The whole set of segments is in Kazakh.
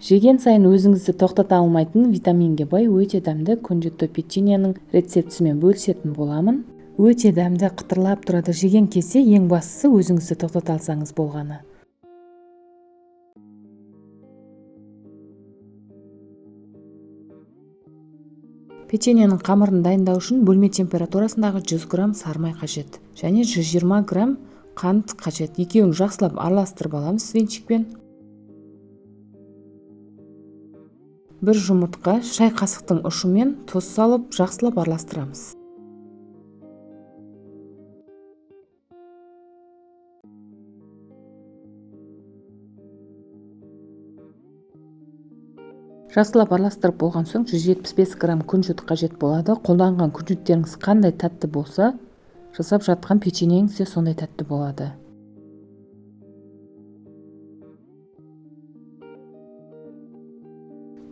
Жеген сайын өзіңізді тоқтата алмайтын витаминге бай өте дәмді күнжутты печеньенің рецептісімен бөлісетін боламын. Өте дәмді, қытырлап тұрады. Жеген кезде ең бастысы өзіңізді тоқтата алсаңыз болғаны. Печеньенің қамырын дайындау үшін бөлме температурасындағы 100 грамм сары май қажет және 120 грамм қант қажет. Екеуін жақсылап араластырып аламыз венчикпен. Бір жұмыртқа шай қасықтың ұшымен тұз салып жақсылап араластырамыз. Жақсылап араластырып болған соң 175 грамм күнжут қажет болады. Қолданған күнжуттеріңіз қандай тәтті болса, жасап жатқан печеньеңіз де сондай тәтті болады.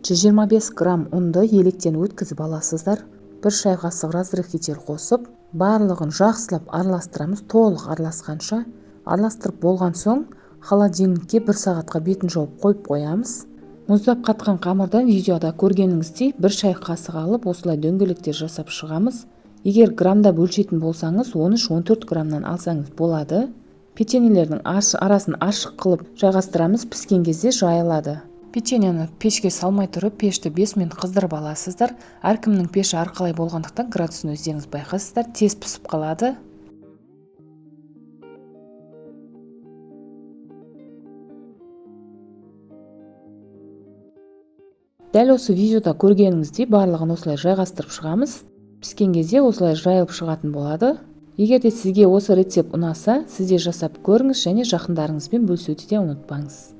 «125 грамм ұнды електен өткізіп аласыздар. Бір шай қасық разрыхитель қосып, барлығын жақсылап араластырамыз, толық араласқанша. Араластырып болған соң, холодильникке 1 сағатқа бетін жауып қойып қоямыз. Мұздап қатқан қамырдан видеода көргеніңіздей 1 шай қасық алып, осылай дөңгелектер жасап шығамыз. Егер грамда өлшейтін болсаңыз, 13-14 грамнан алсаңыз болады. Печеньелердің арасын ашық қылып жайғастырамыз, піскен кезде жайылады. Печеньені пешке салмай тұрып, пешті 5 минут қыздырып аласыздар. Әркімнің пеші әрқалай болғандықтан градусын өздеріңіз байқайсыздар, тез пісіп қалады. Дәл осы видеода көргеніңіздей барлығын осылай жайғастырып шығамыз. Піскен кезде осылай жайылып шығатын болады. Егер де сізге осы рецепт ұнаса, сіз де жасап көріңіз және жақындарыңызбен бөлісуді де ұмытпаңыз.